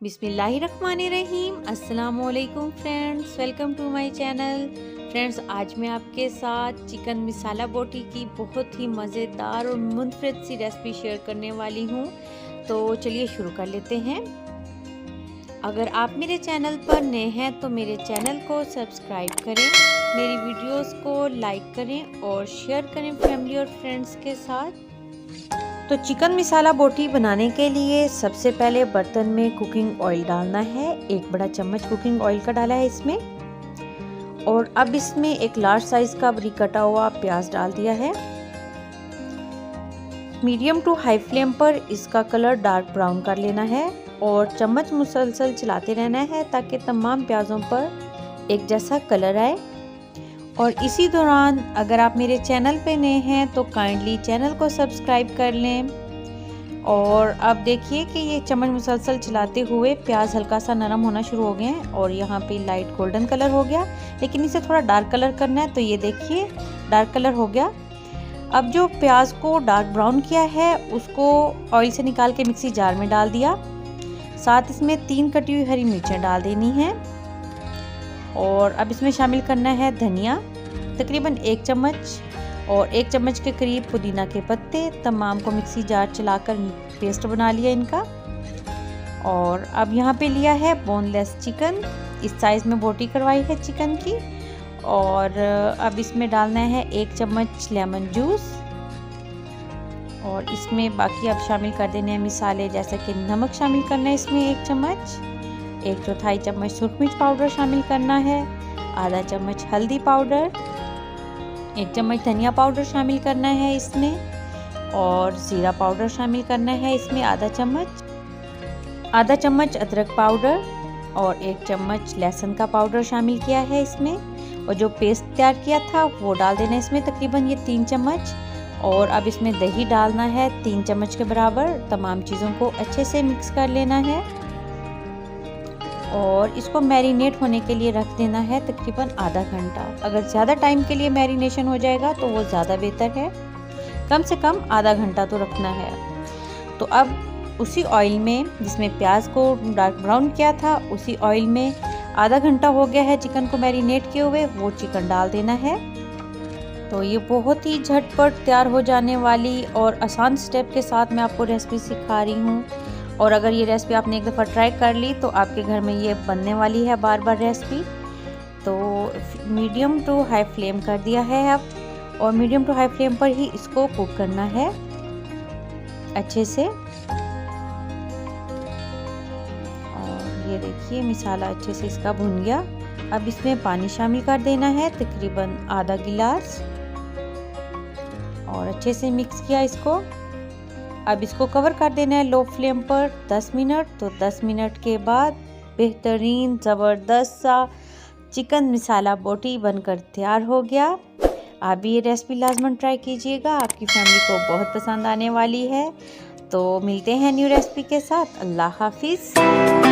बिस्मिल्लाहिर्रहमानिर्रहीम। अस्सलाम वालेकुम friends, welcome to my channel. Friends, आज मैं आपके साथ चिकन मसाला बोटी की बहुत ही मज़ेदार और मुनफरद सी रेसिपी शेयर करने वाली हूँ। तो चलिए शुरू कर लेते हैं। अगर आप मेरे चैनल पर नए हैं तो मेरे चैनल को सब्सक्राइब करें, मेरी वीडियोस को लाइक करें और शेयर करें फैमिली और फ्रेंड्स के साथ। तो चिकन मसाला बोटी बनाने के लिए सबसे पहले बर्तन में कुकिंग ऑयल डालना है। एक बड़ा चम्मच कुकिंग ऑयल का डाला है इसमें। और अब इसमें एक लार्ज साइज का बारीक कटा हुआ प्याज डाल दिया है। मीडियम टू हाई फ्लेम पर इसका कलर डार्क ब्राउन कर लेना है और चम्मच मुसलसल चलाते रहना है ताकि तमाम प्याज़ों पर एक जैसा कलर आए। और इसी दौरान अगर आप मेरे चैनल पे नए हैं तो काइंडली चैनल को सब्सक्राइब कर लें। और अब देखिए कि ये चम्मच मुसलसल चलाते हुए प्याज हल्का सा नरम होना शुरू हो गया है और यहाँ पे लाइट गोल्डन कलर हो गया, लेकिन इसे थोड़ा डार्क कलर करना है। तो ये देखिए डार्क कलर हो गया। अब जो प्याज को डार्क ब्राउन किया है उसको ऑयल से निकाल के मिक्सी जार में डाल दिया। साथ इसमें 3 कटी हुई हरी मिर्चें डाल देनी है। और अब इसमें शामिल करना है धनिया, तकरीबन 1 चम्मच, और 1 चम्मच के करीब पुदीना के पत्ते। तमाम को मिक्सी जार चलाकर पेस्ट बना लिया इनका। और अब यहाँ पे लिया है बोनलेस चिकन, इस साइज में बोटी करवाई है चिकन की। और अब इसमें डालना है 1 चम्मच लेमन जूस। और इसमें बाकी अब शामिल कर देने हैं मसाले, जैसे कि नमक शामिल करना है इसमें 1 चम्मच, 1/4 चम्मच सुरख मिर्च पाउडर शामिल करना है, आधा चम्मच हल्दी पाउडर, 1 चम्मच धनिया पाउडर शामिल करना है इसमें, और ज़ीरा पाउडर शामिल करना है इसमें आधा चम्मच अदरक पाउडर, और 1 चम्मच लहसुन का पाउडर शामिल किया है इसमें। और जो पेस्ट तैयार किया था वो डाल देना है इसमें, तकरीबन ये 3 चम्मच। और अब इसमें दही डालना है 3 चम्मच के बराबर। तमाम चीज़ों को अच्छे से मिक्स कर लेना है और इसको मैरिनेट होने के लिए रख देना है तकरीबन आधा घंटा। अगर ज़्यादा टाइम के लिए मैरिनेशन हो जाएगा तो वो ज़्यादा बेहतर है, कम से कम आधा घंटा तो रखना है। तो अब उसी ऑयल में जिसमें प्याज को डार्क ब्राउन किया था, उसी ऑयल में आधा घंटा हो गया है चिकन को मैरिनेट किए हुए, वो चिकन डाल देना है। तो ये बहुत ही झटपट तैयार हो जाने वाली और आसान स्टेप के साथ मैं आपको रेसिपी सिखा रही हूँ। और अगर ये रेसिपी आपने एक दफ़ा ट्राई कर ली तो आपके घर में ये बनने वाली है बार बार रेसिपी। तो मीडियम टू हाई फ्लेम कर दिया है अब, और मीडियम टू हाई फ्लेम पर ही इसको कुक करना है अच्छे से। और ये देखिए मसाला अच्छे से इसका भुन गया। अब इसमें पानी शामिल कर देना है तकरीबन आधा गिलास, और अच्छे से मिक्स किया इसको। अब इसको कवर कर देना है लो फ्लेम पर 10 मिनट। तो 10 मिनट के बाद बेहतरीन ज़बरदस्त सा चिकन मसाला बोटी बनकर तैयार हो गया। आप भी ये रेसिपी लाजमन ट्राई कीजिएगा, आपकी फैमिली को बहुत पसंद आने वाली है। तो मिलते हैं न्यू रेसिपी के साथ। अल्लाह हाफिज़।